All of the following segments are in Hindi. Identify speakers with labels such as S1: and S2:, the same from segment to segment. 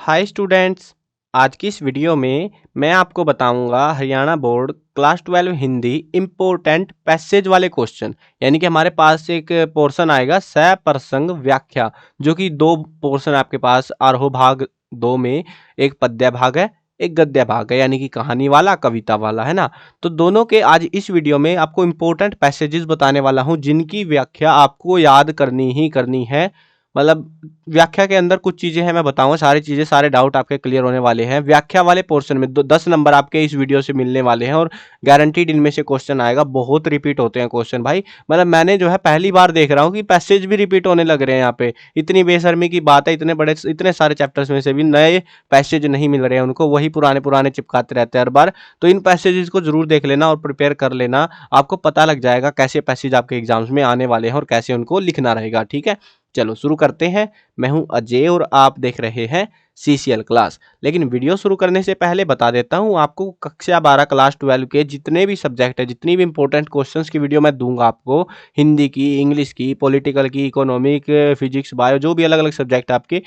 S1: Hi students. आज की इस वीडियो में मैं आपको बताऊंगा Haryana board class 12 Hindi important passage वाले क्वेश्चन। यानी कि हमारे पास एक पोर्शन आएगा सप्रसंग व्याख्या, जो कि दो पोर्शन आपके पास आरोह भाग 2 में एक पद्य भाग है, एक गद्य भाग है, यानी कि कहानी वाला कविता वाला, है ना। तो दोनों के आज इस वीडियो में आपको इम्पोर्टेंट पैसेजेस बताने वाला हूं, जिनकी व्याख्या आपको याद करनी ही करनी है। मतलब व्याख्या के अंदर कुछ चीजें हैं, मैं बताऊंगा सारी चीजें, सारे डाउट आपके क्लियर होने वाले हैं। व्याख्या वाले पोर्शन में 10 नंबर आपके इस वीडियो से मिलने वाले हैं और गारंटीड इनमें से क्वेश्चन आएगा। बहुत रिपीट होते हैं क्वेश्चन भाई, मतलब मैंने जो है पहली बार देख रहा हूँ कि पैसेज भी रिपीट होने लग रहे हैं यहाँ पे। इतनी बेशर्मी की बात है, इतने सारे चैप्टर्स में से भी नए पैसेज नहीं मिल रहे हैं उनको, वही पुराने पुराने चिपकाते रहते हैं हर बार। तो इन पैसेजेस को जरूर देख लेना और प्रिपेयर कर लेना, आपको पता लग जाएगा कैसे पैसेज आपके एग्जाम्स में आने वाले हैं और कैसे उनको लिखना रहेगा। ठीक है, चलो शुरू करते हैं। मैं हूं अजय और आप देख रहे हैं सीसीएल क्लास। लेकिन वीडियो शुरू करने से पहले बता देता हूं, आपको कक्षा 12 क्लास 12 के जितने भी सब्जेक्ट है, जितनी भी इंपॉर्टेंट क्वेश्चंस की वीडियो मैं दूंगा आपको, हिंदी की, इंग्लिश की, पॉलिटिकल की, इकोनॉमिक, फिजिक्स, बायो, जो भी अलग अलग सब्जेक्ट आपके,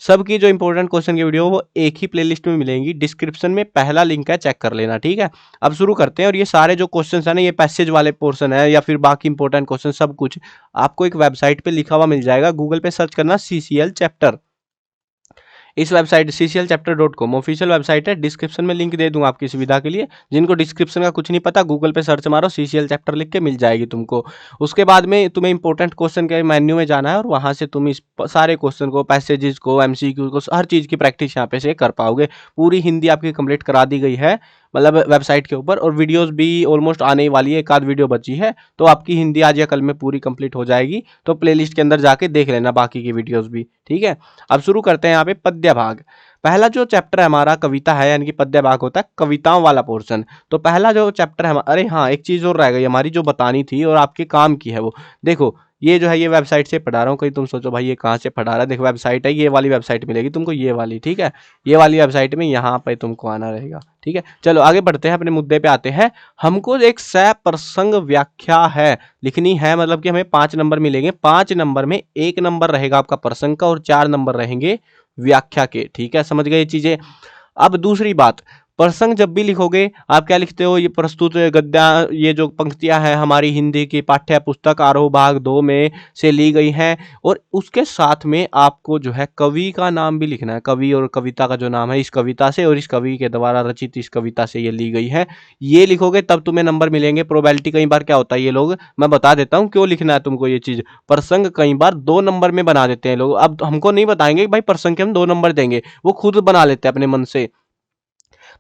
S1: सबकी जो इंपॉर्टेंट क्वेश्चन की वीडियो वो एक ही प्लेलिस्ट में मिलेंगी। डिस्क्रिप्शन में पहला लिंक है, चेक कर लेना। ठीक है, अब शुरू करते हैं। और ये सारे जो क्वेश्चंस है ना, ये पैसेज वाले पोर्शन है या फिर बाकी इंपॉर्टेंट क्वेश्चन, सब कुछ आपको एक वेबसाइट पे लिखा हुआ मिल जाएगा। गूगल पे सर्च करना सीसीएल चैप्टर। इस वेबसाइट cclchapter.com ऑफिशियल वेबसाइट है, डिस्क्रिप्शन में लिंक दे दूंगा आपकी सुविधा के लिए। जिनको डिस्क्रिप्शन का कुछ नहीं पता, गूगल पे सर्च मारो, सीसीएल चैप्टर लिख के मिल जाएगी तुमको। उसके बाद में तुम्हें इंपॉर्टेंट क्वेश्चन के मेन्यू में जाना है और वहां से तुम इस सारे क्वेश्चन को, पैसेजेस को, एमसीक्यू को, हर चीज की प्रैक्टिस यहाँ पे से कर पाओगे। पूरी हिंदी आपकी कंप्लीट करा दी गई है, मतलब वेबसाइट के ऊपर। और वीडियोस भी ऑलमोस्ट आने ही वाली है, एक आध वीडियो बची है, तो आपकी हिंदी आज या कल में पूरी कंप्लीट हो जाएगी। तो प्लेलिस्ट के अंदर जाके देख लेना बाकी की वीडियोस भी। ठीक है, अब शुरू करते हैं यहाँ पे पद्य भाग। पहला जो चैप्टर है हमारा कविता है, यानी कि पद्य भाग होता है कविताओं वाला पोर्शन। तो पहला जो चैप्टर है, अरे हाँ, एक चीज और रह गई हमारी जो बतानी थी और आपके काम की है वो। देखो, ये जो है ये वेबसाइट से पढ़ा रहा हूँ, कहीं तुम सोचो भाई ये कहाँ से पढ़ा रहा है। देखो वेबसाइट है, ये वाली वेबसाइट मिलेगी तुमको, ये वाली। ठीक है, ये वाली वेबसाइट में यहाँ पे तुमको आना रहेगा। ठीक है, चलो आगे बढ़ते हैं, अपने मुद्दे पे आते हैं। हमको एक सप्रसंग व्याख्या है लिखनी है, मतलब कि हमें 5 नंबर मिलेंगे। 5 नंबर में 1 नंबर रहेगा आपका प्रसंग का और 4 नंबर रहेंगे व्याख्या के। ठीक है, समझ गए ये चीजें। अब दूसरी बात, प्रसंग जब भी लिखोगे आप क्या लिखते हो, ये प्रस्तुत गद्या, ये जो पंक्तियां हैं हमारी हिंदी की पाठ्य पुस्तक आरोह भाग 2 में से ली गई हैं। और उसके साथ में आपको जो है कवि का नाम भी लिखना है, कवि और कविता का जो नाम है, इस कविता से और इस कवि के द्वारा रचित इस कविता से ये ली गई है। ये लिखोगे तब तुम्हें नंबर मिलेंगे। प्रोबेबिलिटी कई बार क्या होता है, ये लोग, मैं बता देता हूँ क्यों लिखना है तुमको ये चीज। प्रसंग कई बार 2 नंबर में बना देते हैं लोग। अब हमको नहीं बताएंगे कि भाई प्रसंग के हम 2 नंबर देंगे, वो खुद बना लेते हैं अपने मन से।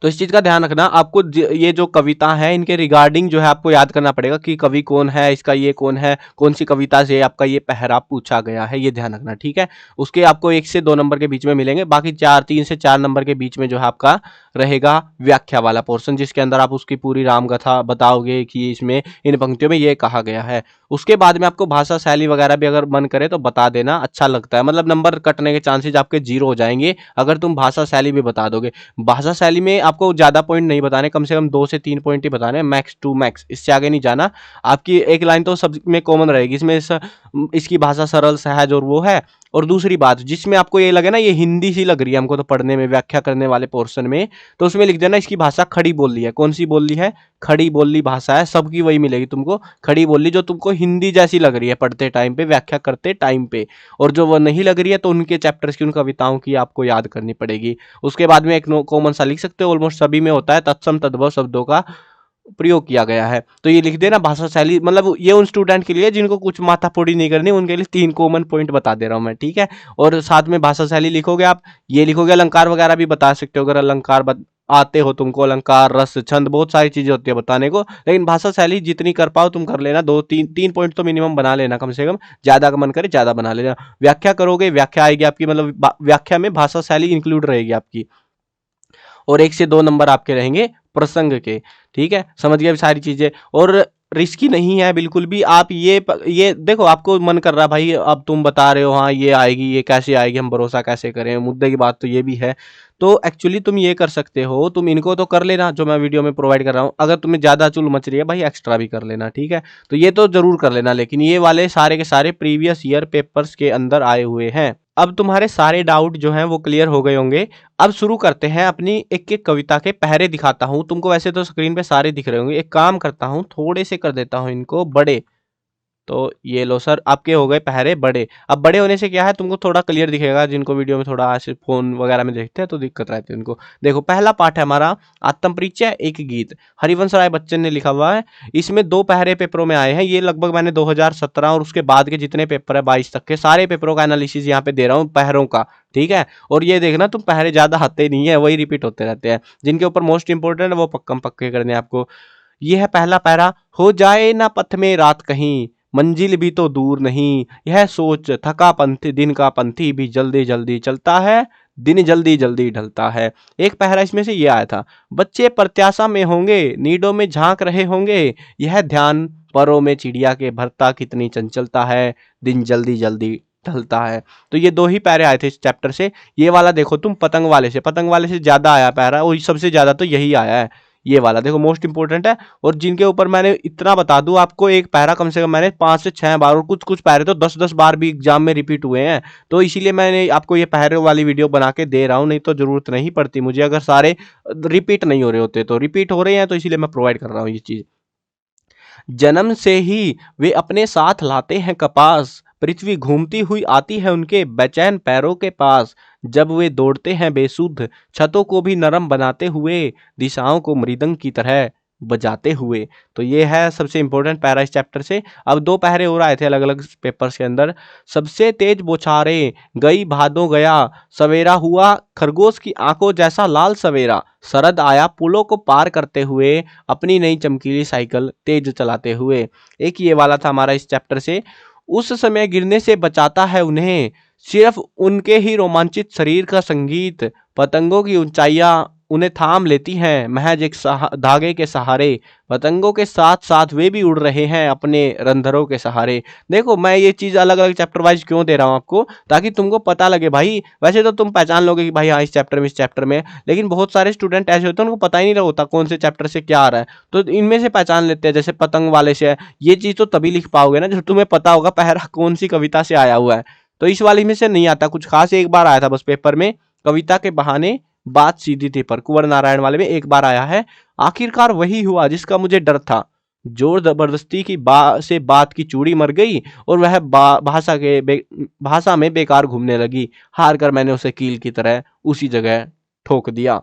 S1: तो इस चीज का ध्यान रखना। आपको ये जो कविता है इनके रिगार्डिंग जो है आपको याद करना पड़ेगा कि कवि कौन है, इसका ये कौन है, कौन सी कविता से आपका ये पहराव पूछा गया है, ये ध्यान रखना। ठीक है, उसके आपको 1 से 2 नंबर के बीच में मिलेंगे। बाकी 3 से 4 नंबर के बीच में जो है आपका रहेगा व्याख्या वाला पोर्शन, जिसके अंदर आप उसकी पूरी रामकथा बताओगे कि इसमें इन पंक्तियों में ये कहा गया है। उसके बाद में आपको भाषा शैली वगैरह भी अगर मन करे तो बता देना, अच्छा लगता है। मतलब नंबर कटने के चांसेस आपके 0 हो जाएंगे अगर तुम भाषा शैली भी बता दोगे। भाषा शैली में आपको ज्यादा पॉइंट नहीं बताने, कम से कम 2 से 3 पॉइंट ही बताने, मैक्स टू मैक्स, इससे आगे नहीं जाना। आपकी एक लाइन तो सब में कॉमन रहेगी, इसमें इसकी भाषा सरल, सहज और वो है। और दूसरी बात, जिसमें आपको ये लगे ना ये हिंदी सी लग रही है हमको तो पढ़ने में, व्याख्या करने वाले पोर्शन में, तो उसमें लिख देना इसकी भाषा खड़ी बोली है। कौन सी बोली है? खड़ी बोली भाषा है, सबकी वही मिलेगी तुमको, खड़ी बोली, जो तुमको हिंदी जैसी लग रही है पढ़ते टाइम पे, व्याख्या करते टाइम पे। और जो वो नहीं लग रही है तो उनके चैप्टर्स की, उन कविताओं की आपको याद करनी पड़ेगी। उसके बाद में एक कॉमन सा लिख सकते हो, ऑलमोस्ट सभी में होता है, तत्सम तद्भव शब्दों का प्रयोग किया गया है। तो ये लिख देना भाषा शैली। मतलब ये उन स्टूडेंट के लिए जिनको कुछ माथापोड़ी नहीं करनी, उनके लिए 3 कॉमन पॉइंट बता दे रहा हूं मैं। ठीक है, और साथ में भाषा शैली लिखोगे आप, ये लिखोगे। अलंकार वगैरह भी बता सकते हो अगर अलंकार आते हो तुमको, अलंकार, रस, छंद, बहुत सारी चीजें होती है बताने को। लेकिन भाषा शैली जितनी कर पाओ तुम कर लेना। 2-3 पॉइंट तो मिनिमम बना लेना कम से कम, ज्यादा का मन करे ज्यादा बना लेना। व्याख्या करोगे, व्याख्या आएगी आपकी, मतलब व्याख्या में भाषा शैली इंक्लूड रहेगी आपकी। और 1 से 2 नंबर आपके रहेंगे प्रसंग के। ठीक है, समझ गए सारी चीजें। और रिस्की नहीं है बिल्कुल भी। आप ये देखो, आपको मन कर रहा भाई, अब तुम बता रहे हो हाँ ये आएगी, ये कैसे आएगी, हम भरोसा कैसे करें, मुद्दे की बात तो ये भी है। तो एक्चुअली तुम ये कर सकते हो, तुम इनको तो कर लेना जो मैं वीडियो में प्रोवाइड कर रहा हूँ। अगर तुम्हें ज्यादा चुल मच रही है भाई, एक्स्ट्रा भी कर लेना। ठीक है, तो ये तो जरूर कर लेना। लेकिन ये वाले सारे के सारे प्रीवियस ईयर पेपर्स के अंदर आए हुए हैं। अब तुम्हारे सारे डाउट जो हैं वो क्लियर हो गए होंगे। अब शुरू करते हैं अपनी एक एक कविता के पहरे दिखाता हूं तुमको। वैसे तो स्क्रीन पे सारे दिख रहे होंगे, एक काम करता हूं थोड़े से कर देता हूं इनको बड़े। तो ये लो सर, आपके हो गए पहरे बड़े। अब बड़े होने से क्या है, तुमको थोड़ा क्लियर दिखेगा। जिनको वीडियो में थोड़ा ऐसे फोन वगैरह में देखते हैं तो दिक्कत रहती है उनको। देखो पहला पार्ट है हमारा आत्म परिचय एक गीत, हरिवंश राय बच्चन ने लिखा हुआ है। इसमें 2 पहरे पेपरों में आए हैं। ये लगभग मैंने 2017 और उसके बाद के जितने पेपर है 22 तक के सारे पेपरों का एनालिसिस यहाँ पे दे रहा हूँ पहरों का, ठीक है। और ये देखना तुम पहरे ज्यादा आते नहीं है, वही रिपीट होते रहते हैं। जिनके ऊपर मोस्ट इंपोर्टेंट है वो पक्कम पक्के करने आपको। ये है पहला पैरा, हो जाए ना पथ में रात कहीं, मंजिल भी तो दूर नहीं, यह सोच थका पंथी दिन का पंथी भी जल्दी जल्दी चलता है, दिन जल्दी जल्दी ढलता है। एक पहरा इसमें से ये आया था, बच्चे प्रत्याशा में होंगे, नीडों में झांक रहे होंगे, यह ध्यान परों में चिड़िया के भरता कितनी चंचलता है, दिन जल्दी जल्दी ढलता है। तो ये 2 ही पैरे आए थे इस चैप्टर से। ये वाला देखो तुम पतंग वाले से ज्यादा आया पैरा, और सबसे ज्यादा तो यही आया है। ये वाला देखो मोस्ट इंपोर्टेंट है। और जिनके ऊपर मैंने इतना बता दूं आपको, एक पैरा कम से कम मैंने 5 से 6 बार, और कुछ कुछ पैरे तो 10-10 बार भी एग्जाम में रिपीट हुए हैं। तो इसीलिए मैंने आपको ये पैरों वाली वीडियो बना के दे रहा हूं, नहीं तो जरूरत नहीं पड़ती मुझे। अगर सारे रिपीट नहीं हो रहे होते, तो रिपीट हो रहे हैं तो इसीलिए मैं प्रोवाइड कर रहा हूँ ये चीज। जन्म से ही वे अपने साथ लाते हैं कपास, पृथ्वी घूमती हुई आती है उनके बेचैन पैरों के पास, जब वे दौड़ते हैं बेसुध छतों को भी नरम बनाते हुए, दिशाओं को मृदंग की तरह बजाते हुए। तो ये है सबसे इंपॉर्टेंट पैरा इस चैप्टर से। अब 2 पहरे और आए थे अलग अलग पेपर्स के अंदर। सबसे तेज बौछारें गई भादों गया, सवेरा हुआ खरगोश की आंखों जैसा लाल सवेरा, शरद आया पुलों को पार करते हुए, अपनी नई चमकीली साइकिल तेज चलाते हुए। एक ये वाला था हमारा इस चैप्टर से, उस समय गिरने से बचाता है उन्हें, सिर्फ उनके ही रोमांचित शरीर का संगीत, पतंगों की ऊंचाइयां उन्हें थाम लेती हैं महज एक धागे के सहारे, पतंगों के साथ साथ वे भी उड़ रहे हैं अपने रंध्रों के सहारे। देखो मैं ये चीज अलग अलग चैप्टर वाइज क्यों दे रहा हूँ आपको, ताकि तुमको पता लगे भाई। वैसे तो तुम पहचान लोगे कि भाई हाँ इस चैप्टर में इस चैप्टर में, लेकिन बहुत सारे स्टूडेंट ऐसे होते हैं उनको पता ही नहीं होता कौन से चैप्टर से क्या आ रहा है। तो इनमें से पहचान लेते हैं, जैसे पतंग वाले से है। ये चीज तो तभी लिख पाओगे ना जब तुम्हें पता होगा पहरा कौन सी कविता से आया हुआ है। तो इस वाली में से नहीं आता कुछ खास, एक बार आया था बस पेपर में, कविता के बहाने बात सीधी थी पर, कुंवर नारायण वाले में एक बार आया है। आखिरकार वही हुआ जिसका मुझे डर था, जोर जबरदस्ती की से बात की चूड़ी मर गई, और वह भाषा में बेकार घूमने लगी, हार कर मैंने उसे कील की तरह उसी जगह ठोक दिया।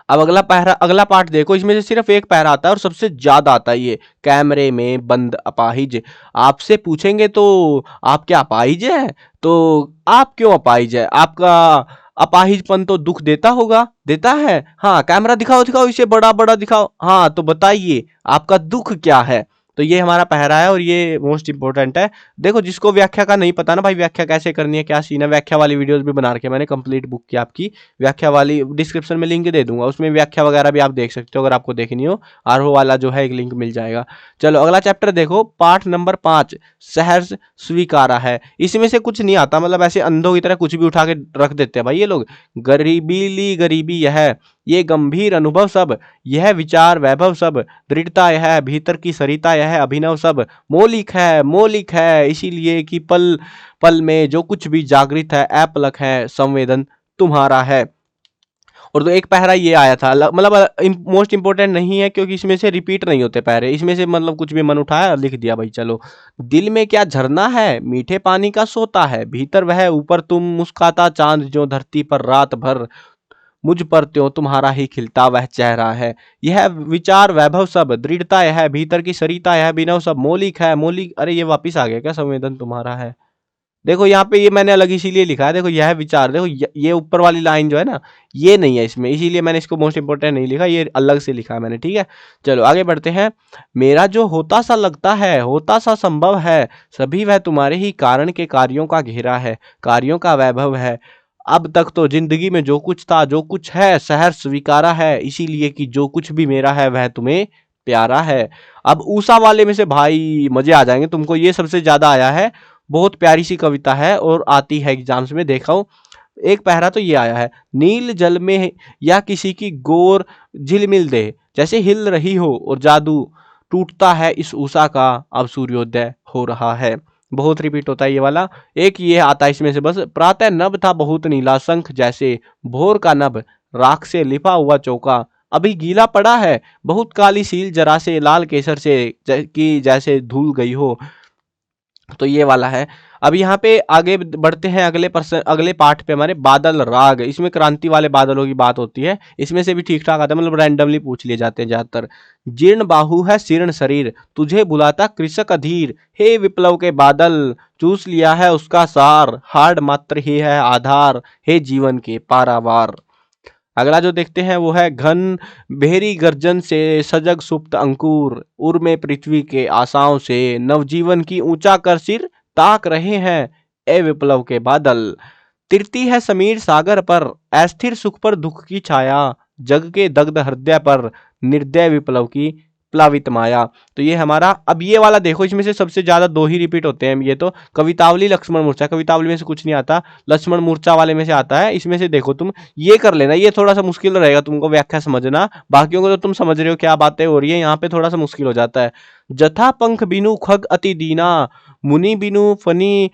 S1: अब अगला पार्ट देखो, इसमें से सिर्फ एक पैरा आता है और सबसे ज्यादा आता है ये, कैमरे में बंद अपाहिज। आपसे पूछेंगे तो आप क्या अपाहिज है, तो आप क्यों अपाहिज है, आपका अपाहिजपन तो दुख देता होगा, देता है। हाँ कैमरा दिखाओ दिखाओ, इसे बड़ा बड़ा दिखाओ, हाँ तो बताइए आपका दुख क्या है। तो ये हमारा पहरा है और ये मोस्ट इंपोर्टेंट है। देखो जिसको व्याख्या का नहीं पता ना भाई, व्याख्या कैसे करनी है क्या सीन है, व्याख्या वाली वीडियोस भी बना रखे मैंने, कंप्लीट बुक की आपकी व्याख्या वाली, डिस्क्रिप्शन में लिंक दे दूंगा, उसमें व्याख्या वगैरह भी आप देख सकते हो अगर आपको देखनी हो। आरओ वाला जो है एक लिंक मिल जाएगा। चलो अगला चैप्टर देखो, पाठ नंबर 5, सहर्ष स्वीकारा है। इसमें से कुछ नहीं आता, मतलब ऐसे अंधों की तरह कुछ भी उठा के रख देते हैं भाई ये लोग। गरीबी ली गरीबी यह, ये गंभीर अनुभव सब, यह विचार वैभव सब, दृढ़ता यह, भीतर की सरिता यह, अभिनव सब, मौलिक है इसीलिए कि पल पल में जो कुछ भी जागृत है, अपलक है संवेदन तुम्हारा है। और तो एक पहरा ये आया था, मतलब मोस्ट इंपोर्टेंट नहीं है क्योंकि इसमें से रिपीट नहीं होते पहरे, इसमें से मतलब कुछ भी मन उठाया लिख दिया भाई। चलो, दिल में क्या झरना है, मीठे पानी का सोता है, भीतर वह ऊपर तुम, मुस्काता चांद जो धरती पर रात भर, मुझ पर त्यों तुम्हारा ही खिलता वह चेहरा है, यह विचार वैभव सब, दृढ़ता यह, भीतर की सरिता यह, बिनव सब, मौलिक है मौलिक, अरे ये वापिस आ गया क्या, संवेदन तुम्हारा है। देखो यहाँ पे ये मैंने अलग इसीलिए लिखा है, देखो यह विचार, देखो ये ऊपर वाली लाइन जो है ना, ये नहीं है इसमें, इसीलिए मैंने इसको मोस्ट इंपोर्टेंट नहीं लिखा, ये अलग से लिखा है मैंने, ठीक है। चलो आगे बढ़ते हैं। मेरा जो होता सा लगता है, होता सा संभव है, सभी वह तुम्हारे ही कारण के कार्यों का घेरा है, कार्यों का वैभव है। अब तक तो जिंदगी में जो कुछ था जो कुछ है, सहर्ष स्वीकारा है, इसीलिए कि जो कुछ भी मेरा है वह तुम्हें प्यारा है। अब ऊषा वाले में से भाई मजे आ जाएंगे तुमको, ये सबसे ज्यादा आया है, बहुत प्यारी सी कविता है और आती है एग्जाम्स में, देखा हूं। एक पहरा तो ये आया है, नील जल में या किसी की गोर झिलमिल दे, जैसे हिल रही हो और जादू टूटता है इस उषा का, अब सूर्योदय हो रहा है। बहुत रिपीट होता है ये वाला। एक ये आता है इसमें से बस, प्रातः नभ था बहुत नीला, शंख जैसे भोर का नभ, राख से लिपा हुआ चौका, अभी गीला पड़ा है बहुत काली सील, जरा से लाल केसर से कि जैसे धूल गई हो। तो ये वाला है। अब यहाँ पे आगे बढ़ते हैं अगले पर्सन, अगले पार्ट पे हमारे बादल राग। इसमें क्रांति वाले बादलों की बात होती है, इसमें से भी ठीक ठाक आता है, मतलब रैंडमली पूछ लिए जाते हैं ज्यादातर। जीर्ण बाहु है शीर्ण शरीर, तुझे बुलाता कृषक अधीर, हे विप्लव के बादल, चूस लिया है उसका सार, हार्ड मात्र ही है आधार, हे जीवन के पारावार। अगला जो देखते हैं वो है घन भेरी गर्जन से सजग सुप्त अंकुर, उर में पृथ्वी के आशाओं से नवजीवन की ऊंचा कर सिर ताक रहे हैं ए विप्लव के बादल। तिरती है समीर सागर पर, अस्थिर सुख पर दुख की छाया, जग के दग्ध हृदय पर निर्दय विप्लव की प्लावित माया। तो ये हमारा, अब ये वाला देखो, इसमें से सबसे ज्यादा दो ही रिपीट होते हैं ये तो, कवितावली लक्ष्मण मूर्छा। कवितावली में से कुछ नहीं आता, लक्ष्मण मूर्छा वाले में से आता है। इसमें से देखो तुम ये कर लेना, ये थोड़ा सा मुश्किल रहेगा तुमको व्याख्या समझना, बाकियों को तो तुम समझ रहे हो क्या बातें हो रही है, यहाँ पे थोड़ा सा मुश्किल हो जाता है। जथा पंख बिनु खग अति दीना, मुनि बिनु फनी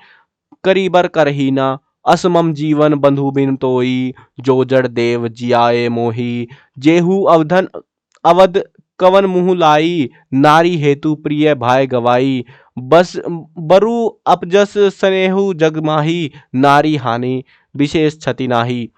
S1: करीबर करहीना, असमम जीवन बंधु बिन तोई, जो जड़ देव जियाए मोही, जेहू अवधन अवध कवन मुँह लाई, नारी हेतु प्रिय भाई गवाई, बस बरु अपजस स्नेहु जगमाही, नारी हानि विशेष क्षति नाही।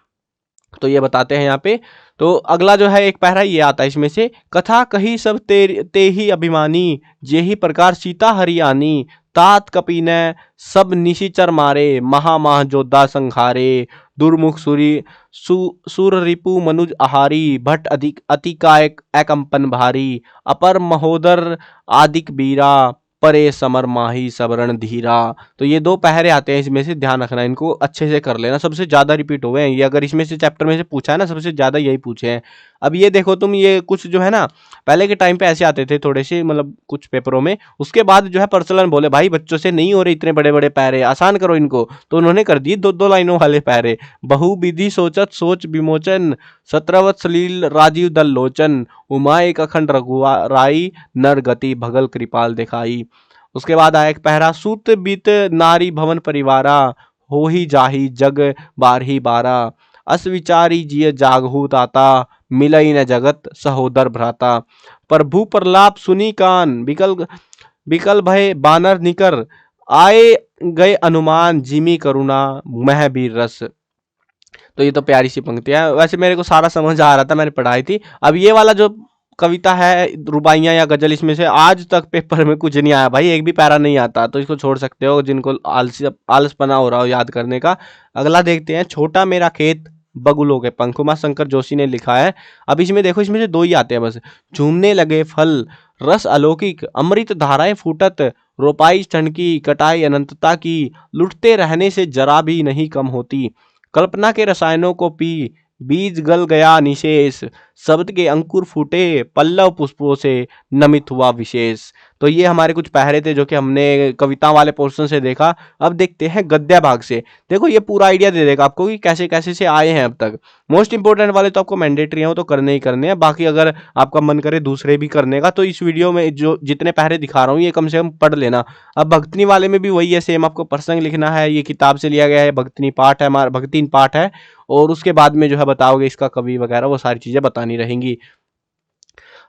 S1: तो ये बताते हैं यहाँ पे। तो अगला जो है एक पैरा ये आता है इसमें से, कथा कही सब ते ही अभिमानी, जेहि प्रकार सीता हरियाणी, तात कपीने सब निशिचर मारे, महामाह जोधा संघारे, दुर्मुख सुर रिपु मनुज आहारी, भट्ट अधिक अतिकाय एकंपन भारी, अपर महोदर आदिक बीरा, परे समर माही सबरण धीरा। तो ये दो पहरे आते हैं इसमें से, ध्यान रखना, इनको अच्छे से कर लेना, सबसे ज्यादा रिपीट हुए हैं ये, अगर इसमें से चैप्टर में से पूछा है ना सबसे ज्यादा यही पूछे हैं। अब ये देखो तुम, ये कुछ जो है ना पहले के टाइम पे ऐसे आते थे थोड़े से, मतलब कुछ पेपरों में, उसके बाद जो है प्रचलन बोले भाई बच्चों से नहीं हो रहे इतने बड़े बड़े पैरे, आसान करो इनको, तो उन्होंने कर दिए दो दो लाइनों वाले पैरे। बहुविधि सोचत सोच विमोचन, सत्रवत सलील राजीव दल लोचन, उमा एक अखंड रघुराई, नर गति भगल कृपाल दिखाई। उसके बाद आया एक पहरा, सूत बीत नारी भवन परिवारा, हो ही जाही जग बारही बारा, अस विचारी जिय जागहू ताता, मिलई न जगत सहोदर भ्राता, प्रभु प्रलाप सुनी कान, बिकल बिकल भय बानर निकर, आए गए अनुमान जिमी करुणा, मह बीर रस। तो ये तो प्यारी सी पंक्तियां है, वैसे मेरे को सारा समझ आ रहा था, मैंने पढ़ाई थी। अब ये वाला जो कविता है, रुबाइयां या गजल, इसमें से आज तक पेपर में कुछ नहीं आया भाई, एक भी पैरा नहीं आता, तो इसको छोड़ सकते हो जिनको आलसपना हो रहा हो याद करने का। अगला देखते हैं, छोटा मेरा खेत बगुलों के पंख, उमा शंकर जोशी ने लिखा है। अब इसमें देखो, इसमें से दो ही आते हैं बस, झूमने लगे फल रस अलौकिक, अमृत धाराएं फूटत, रोपाई क्षण की कटाई अनंतता की, लुटते रहने से जरा भी नहीं कम होती, कल्पना के रसायनों को पी बीज गल गया निशेष, शब्द के अंकुर फूटे पल्लव पुष्पों से नमित हुआ विशेष। तो ये हमारे कुछ पहरे थे जो कि हमने कविता वाले पोर्शन से देखा। अब देखते हैं गद्य भाग से। देखो ये पूरा आइडिया दे देगा आपको कि कैसे कैसे से आए हैं अब तक। मोस्ट इंपोर्टेंट वाले तो आपको मैंडेटरी हैं, वो तो करने ही करने हैं, बाकी अगर आपका मन करे दूसरे भी करने का तो इस वीडियो में जो जितने पहरे दिखा रहा हूँ ये कम से कम पढ़ लेना। अब भक्तिनी वाले में भी वही है सेम, आपको प्रसंग लिखना है, ये किताब से लिया गया है, भक्तिनी पाठ है हमारा, भक्तिन पाठ है, और उसके बाद में जो है बताओगे इसका कवि वगैरह, वो सारी चीजें बतानी रहेंगी।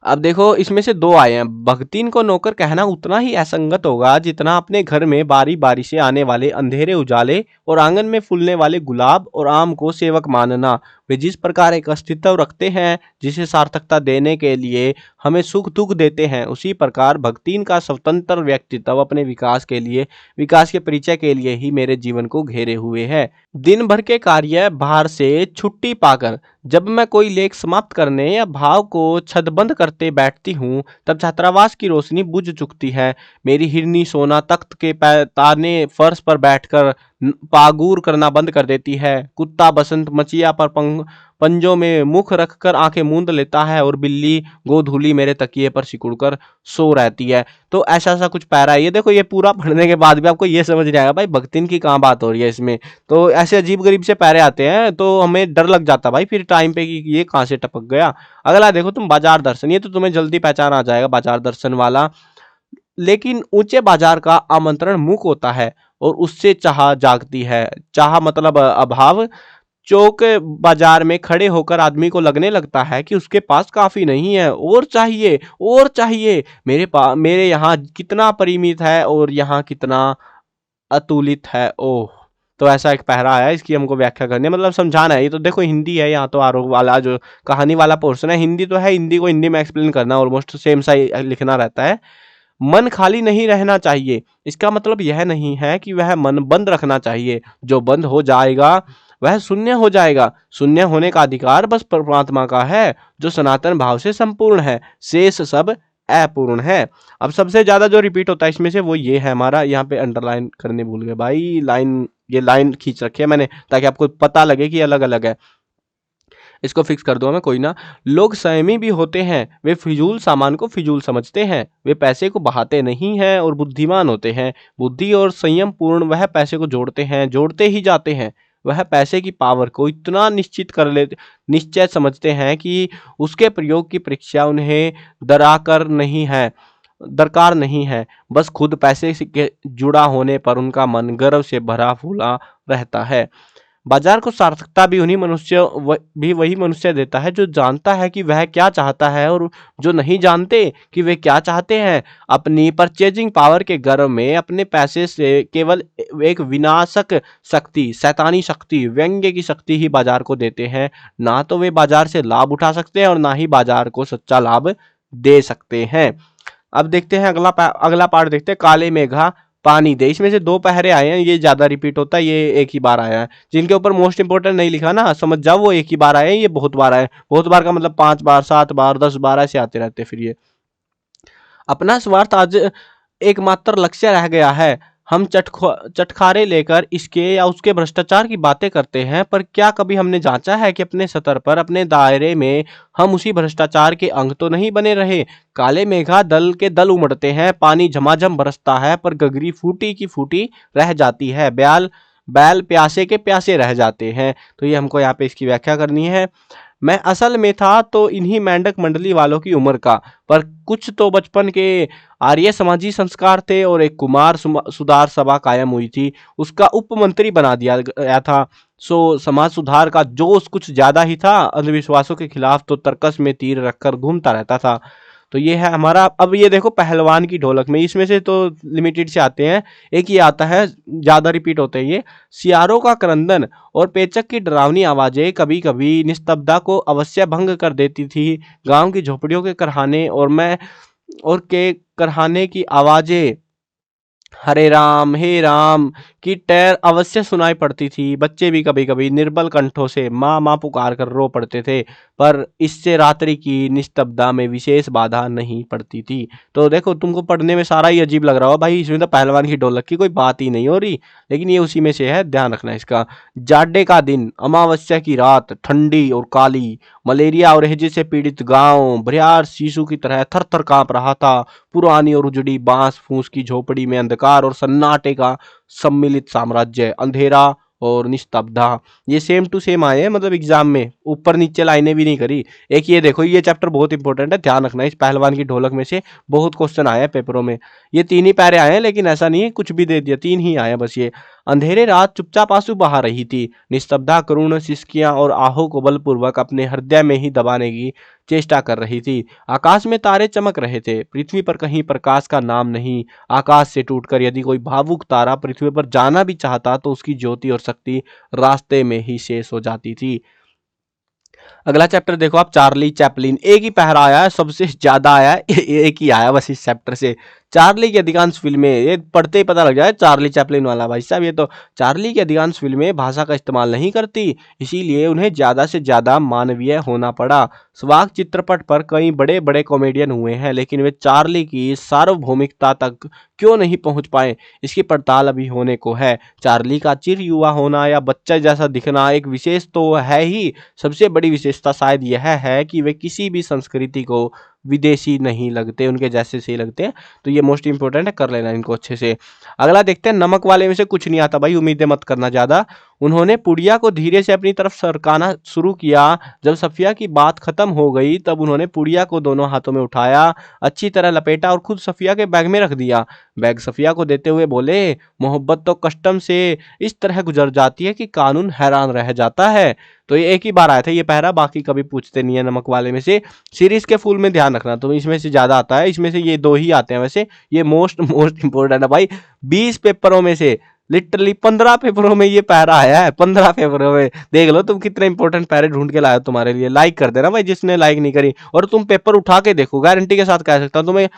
S1: अब देखो इसमें से दो आए हैं, भक्तिन को नौकर कहना उतना ही असंगत होगा जितना अपने घर में बारी बारी से आने वाले अंधेरे उजाले और आंगन में फूलने वाले गुलाब और आम को सेवक मानना। वे जिस प्रकार एक अस्तित्व रखते हैं जिसे सार्थकता देने के लिए हमें सुख दुख देते हैं, उसी प्रकार भक्तिन का स्वतंत्र व्यक्तित्व अपने विकास के लिए, विकास के परिचय के लिए ही मेरे जीवन को घेरे हुए है। दिन भर के कार्य भार से छुट्टी पाकर जब मैं कोई लेख समाप्त करने या भाव को छदबंद करते बैठती हूँ, तब छात्रावास की रोशनी बुझ चुकती है। मेरी हिरनी सोना तख्त के ताने फर्श पर बैठकर पागूर करना बंद कर देती है। कुत्ता बसंत मचिया पर पंजों में मुख रखकर आंखें मूंद लेता है और बिल्ली गोधूली मेरे तकिए पर सिकुड़कर सो रहती है। तो ऐसा सा कुछ पैरा है ये। देखो ये पूरा पढ़ने के बाद भी आपको ये समझ नहीं आएगा भाई भक्तिन की कहाँ बात हो रही है इसमें। तो ऐसे अजीब गरीब से पैरे आते हैं तो हमें डर लग जाता भाई फिर टाइम पे कि ये कहाँ से टपक गया। अगला देखो तुम बाजार दर्शन, ये तो तुम्हें जल्दी पहचान आ जाएगा बाजार दर्शन वाला। लेकिन ऊंचे बाजार का आमंत्रण मूक होता है और उससे चाह जागती है। चाह मतलब अभाव। चौक बाजार में खड़े होकर आदमी को लगने लगता है कि उसके पास काफी नहीं है, और चाहिए। मेरे यहाँ कितना परिमित है और यहाँ कितना अतुलित है। ओह। तो ऐसा एक पहरा है, इसकी हमको व्याख्या करनी है, मतलब समझाना है। ये तो देखो हिंदी है, यहाँ तो आरोप वाला जो कहानी वाला पोर्शन है हिंदी तो है, हिंदी को हिंदी में एक्सप्लेन करना, ऑलमोस्ट सेम सा ही लिखना रहता है। मन खाली नहीं रहना चाहिए, इसका मतलब यह नहीं है कि वह मन बंद रखना चाहिए। जो बंद हो जाएगा वह शून्य हो जाएगा। शून्य होने का अधिकार बस परमात्मा का है, जो सनातन भाव से संपूर्ण है। शेष सब अपूर्ण है। अब सबसे ज्यादा जो रिपीट होता है इसमें से वो ये है हमारा, यहाँ पे अंडरलाइन करने भूल गए भाई, लाइन ये लाइन खींच रखी है मैंने ताकि आपको पता लगे कि अलग अलग है। इसको फिक्स कर दो मैं, कोई ना। लोग संयमी भी होते हैं, वे फिजूल सामान को फिजूल समझते हैं, वे पैसे को बहाते नहीं हैं और बुद्धिमान होते हैं। बुद्धि और संयम पूर्ण वह पैसे को जोड़ते हैं, जोड़ते ही जाते हैं। वह पैसे की पावर को इतना निश्चय समझते हैं कि उसके प्रयोग की परीक्षा उन्हें दरकार नहीं है। बस खुद पैसे के जुड़ा होने पर उनका मन गर्व से भरा फूला रहता है। बाजार को सार्थकता भी वही मनुष्य देता है जो जानता है कि वह क्या चाहता है और जो नहीं जानते कि वे क्या चाहते हैं। अपनी परचेजिंग पावर के गर्व में अपने पैसे से केवल एक विनाशक शक्ति, शैतानी शक्ति, व्यंग्य की शक्ति ही बाजार को देते हैं। ना तो वे बाजार से लाभ उठा सकते हैं और ना ही बाजार को सच्चा लाभ दे सकते हैं। अब देखते हैं अगला पार्ट देखते हैं, काले मेघा पानी दे। इसमें से दो पहरे आए हैं, ये ज्यादा रिपीट होता है, ये एक ही बार आया है। जिनके ऊपर मोस्ट इंपोर्टेंट नहीं लिखा ना, समझ जाओ वो एक ही बार आए हैं, ये बहुत बार आए। बहुत बार का मतलब 5 बार, 7 बार, 10 बार ऐसे आते रहते फिर ये। अपना स्वार्थ आज एकमात्र लक्ष्य रह गया है। हम चटखारे लेकर इसके या उसके भ्रष्टाचार की बातें करते हैं, पर क्या कभी हमने जांचा है कि अपने स्तर पर, अपने दायरे में हम उसी भ्रष्टाचार के अंग तो नहीं बने रहे। काले मेघा दल के दल उमड़ते हैं, पानी झमाझम बरसता है, पर गगरी फूटी की फूटी रह जाती है, बैल प्यासे के प्यासे रह जाते हैं। तो ये हमको यहाँ पे इसकी व्याख्या करनी है। मैं असल में था तो इन्हीं मेंढक मंडली वालों की उम्र का, पर कुछ तो बचपन के आर्य समाजी संस्कार थे और एक कुमार सुधार सभा कायम हुई थी, उसका उपमंत्री बना दिया गया था। सो समाज सुधार का जोश कुछ ज्यादा ही था। अंधविश्वासों के खिलाफ तो तर्कस में तीर रखकर घूमता रहता था। तो ये है हमारा। अब ये देखो पहलवान की ढोलक में, इसमें से तो लिमिटेड से आते हैं, एक ये आता है ज्यादा रिपीट होते हैं ये। सियारों का क्रंदन और पेचक की डरावनी आवाजें कभी कभी निस्तब्धता को अवश्य भंग कर देती थी। गांव की झोपड़ियों के करहाने की आवाजें हे राम की टैर अवश्य सुनाई पड़ती थी। बच्चे भी कभी कभी निर्बल कंठों से माँ माँ पुकार कर रो पड़ते थे, पर इससे रात्रि की निस्तब्धता में विशेष बाधा नहीं पड़ती थी। तो देखो तुमको पढ़ने में सारा ही अजीब लग रहा हो भाई, इसमें तो पहलवान की ढोलक की कोई बात ही नहीं हो रही, लेकिन ये उसी में से है, ध्यान रखना इसका। जाडे का दिन, अमावस्या की रात, ठंडी और काली, मलेरिया और हैजे से पीड़ित गांव भ्यार शिशु की तरह थर थर कांप रहा था। पुरानी और उजड़ी बांस फूस की झोपड़ी में अंधकार और सन्नाटे का सम्मिलित साम्राज्य, अंधेरा और निस्तब्धता। ये सेम टू सेम आए हैं, मतलब एग्जाम में ऊपर नीचे लाइनें भी नहीं करी। एक ये देखो, ये चैप्टर बहुत इंपॉर्टेंट है, ध्यान रखना। इस पहलवान की ढोलक में से बहुत क्वेश्चन आए हैं पेपरों में। ये 3 ही पैरे आए हैं, लेकिन ऐसा नहीं है कुछ भी दे दिया, 3 ही आए हैं बस। ये अंधेरे रात चुपचाप आंसू बहा रही थी। निस्तब्धता करुण सिसकियां और आहों को बलपूर्वक अपने हृदय में ही दबाने की चेष्टा कर रही थी। आकाश में तारे चमक रहे थे, पृथ्वी पर कहीं प्रकाश का नाम नहीं। आकाश से टूटकर यदि कोई भावुक तारा पृथ्वी पर जाना भी चाहता तो उसकी ज्योति और शक्ति रास्ते में ही शेष हो जाती थी। अगला चैप्टर देखो आप, चार्ली चैपलिन। एक ही पहरा आया है, सबसे ज्यादा आया है, एक ही आया बस इस चैप्टर से। चार्ली की अधिकांश फिल्में, ये पढ़ते ही पता लग जाए चार्ली चैपलिन वाला भाई साहब, ये तो चार्ली की अधिकांश फिल्में भाषा का इस्तेमाल नहीं करती, इसीलिए उन्हें ज्यादा से ज्यादा मानवीय होना पड़ा। स्वाग चित्रपट पर कई बड़े बड़े कॉमेडियन हुए हैं, लेकिन वे चार्ली की सार्वभौमिकता तक क्यों नहीं पहुंच पाए, इसकी पड़ताल अभी होने को है। चार्ली का चिर युवा होना या बच्चा जैसा दिखना एक विशेष तो है ही, सबसे बड़ी विशेषता शायद यह है कि वे किसी भी संस्कृति को विदेशी नहीं लगते, उनके जैसे से ही लगते हैं। तो ये मोस्ट इंपोर्टेंट है, कर लेना इनको अच्छे से। अगला देखते हैं, नमक वाले में से कुछ नहीं आता भाई, उम्मीदें मत करना ज्यादा। उन्होंने पुड़िया को धीरे से अपनी तरफ सरकाना शुरू किया। जब सफिया की बात खत्म हो गई तब उन्होंने पुड़िया को दोनों हाथों में उठाया, अच्छी तरह लपेटा और खुद सफिया के बैग में रख दिया। बैग सफिया को देते हुए बोले, मोहब्बत तो कस्टम से इस तरह गुजर जाती है कि कानून हैरान रह जाता है। तो ये एक ही बार आया था ये पहरा, बाकी कभी पूछते नहीं है नमक वाले में से। सीरीज के फुल में ध्यान रखना, तो इसमें से ज्यादा आता है, इसमें से ये 2 ही आते हैं। वैसे ये मोस्ट इंपोर्टेंट है भाई। 20 पेपरों में से लिटरली 15 पेपरों में ये पैरा आया है। 15 पेपरों में देख लो तुम कितने इंपॉर्टेंट पैरे ढूंढ के लाए हो तुम्हारे लिए। लाइक कर देना भाई जिसने लाइक नहीं करी, और तुम पेपर उठा के देखो, गारंटी के साथ कह सकता हूं तुम्हें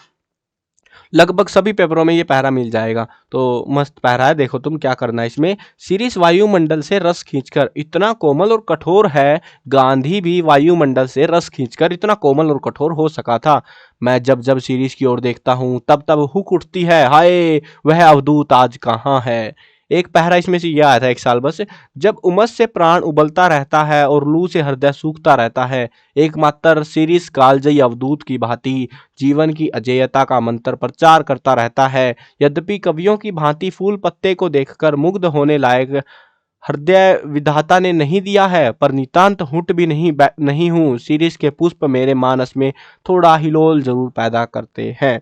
S1: लगभग सभी पेपरों में ये पहरा मिल जाएगा। तो मस्त पहरा है, देखो तुम क्या करना है इसमें। सीरीज वायुमंडल से रस खींचकर इतना कोमल और कठोर है, गांधी भी वायुमंडल से रस खींचकर इतना कोमल और कठोर हो सका था। मैं जब जब सीरीज की ओर देखता हूं तब तब हुक उठती है, हाय वह अवधूत आज कहाँ है। एक पहरा इसमें से यह आया था एक साल बस। जब उमस से प्राण उबलता रहता है और लू से हृदय सूखता रहता है, एकमात्र सीरीज कालजयी अवधूत की भांति जीवन की अजेयता का मंत्र प्रचार करता रहता है। यद्यपि कवियों की भांति फूल पत्ते को देखकर मुग्ध होने लायक हृदय विधाता ने नहीं दिया है, पर नितांत हुट भी नहीं हूं। सीरीज के पुष्प मेरे मानस में थोड़ा हिलोल जरूर पैदा करते हैं।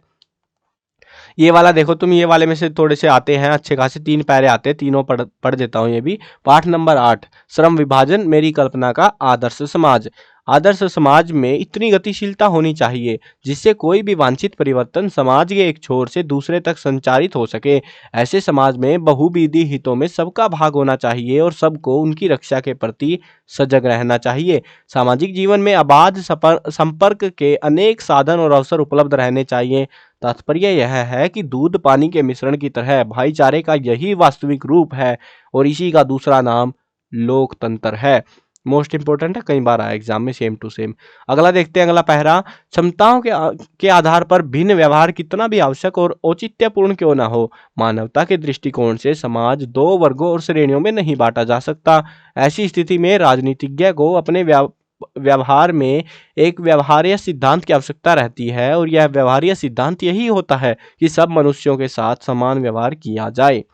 S1: ये वाला देखो तुम, ये वाले में से थोड़े से आते हैं अच्छे खासे, 3 पैरे आते हैं, तीनों पढ़ देता हूं ये भी। पाठ नंबर 8, श्रम विभाजन मेरी कल्पना का आदर्श समाज। आदर्श समाज में इतनी गतिशीलता होनी चाहिए जिससे कोई भी वांछित परिवर्तन समाज के एक छोर से दूसरे तक संचारित हो सके। ऐसे समाज में बहुविधि हितों में सबका भाग होना चाहिए और सबको उनकी रक्षा के प्रति सजग रहना चाहिए। सामाजिक जीवन में अबाध संपर्क के अनेक साधन और अवसर उपलब्ध रहने चाहिए। तात्पर्य यह है कि दूध पानी के मिश्रण की तरह भाईचारे का यही वास्तविक रूप है और इसी का दूसरा नाम लोकतंत्र है। मोस्ट इंपोर्टेंट है, कई बार आया एग्जाम में सेम टू सेम। अगला देखते हैं, अगला पहरा। क्षमताओं के आधार पर भिन्न व्यवहार कितना भी आवश्यक और औचित्यपूर्ण क्यों न हो, मानवता के दृष्टिकोण से समाज 2 वर्गों और श्रेणियों में नहीं बांटा जा सकता। ऐसी स्थिति में राजनीतिज्ञ को अपने व्यवहार में एक व्यवहार्य सिद्धांत की आवश्यकता रहती है, और यह व्यवहार्य सिद्धांत यही होता है कि सब मनुष्यों के साथ समान व्यवहार किया जाए।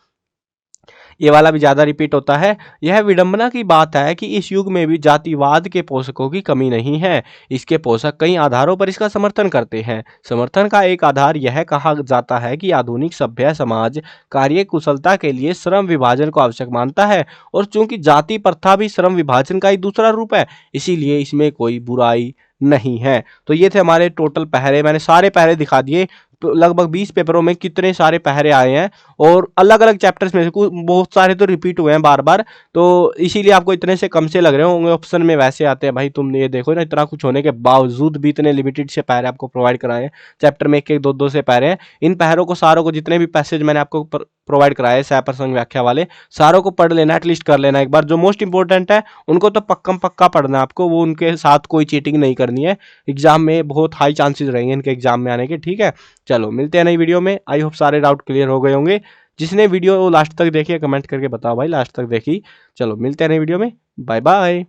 S1: ये वाला भी ज्यादा रिपीट होता है। यह विडंबना की बात है कि इस युग में भी जातिवाद के पोषकों की कमी नहीं है। इसके पोषक कई आधारों पर इसका समर्थन करते हैं। समर्थन का एक आधार यह कहा जाता है कि आधुनिक सभ्य समाज कार्य कुशलता के लिए श्रम विभाजन को आवश्यक मानता है, और चूंकि जाति प्रथा भी श्रम विभाजन का ही दूसरा रूप है, इसीलिए इसमें कोई बुराई नहीं है। तो ये थे हमारे टोटल पहरे, मैंने सारे पहरे दिखा दिए। तो लगभग 20 पेपरों में कितने सारे पहरे आए हैं, और अलग अलग चैप्टर्स में से कुछ बहुत सारे तो रिपीट हुए हैं बार बार, तो इसीलिए आपको इतने से कम से लग रहे होंगे। ऑप्शन में वैसे आते हैं भाई, तुमने ये देखो ना, इतना कुछ होने के बावजूद भी इतने लिमिटेड से पहरे आपको प्रोवाइड कराए हैं। चैप्टर में 1-1, 2-2 से पहरे हैं। इन पहरों को सारों को, जितने भी पैसेज मैंने आपको प्रोवाइड कराए सह प्रसंग व्याख्या वाले, सारों को पढ़ लेना, एटलीस्ट कर लेना एक बार। जो मोस्ट इंपॉर्टेंट है उनको तो पक्का पढ़ना है आपको, वो उनके साथ कोई चीटिंग नहीं करनी है। एग्जाम में बहुत हाई चांसेस रहेंगे इनके एग्जाम में आने के, ठीक है। चलो मिलते हैं नई वीडियो में। आई होप सारे डाउट क्लियर हो गए होंगे। जिसने वीडियो लास्ट तक देखी है कमेंट करके बताओ भाई लास्ट तक देखी। चलो मिलते हैं नई वीडियो में, बाय बाय।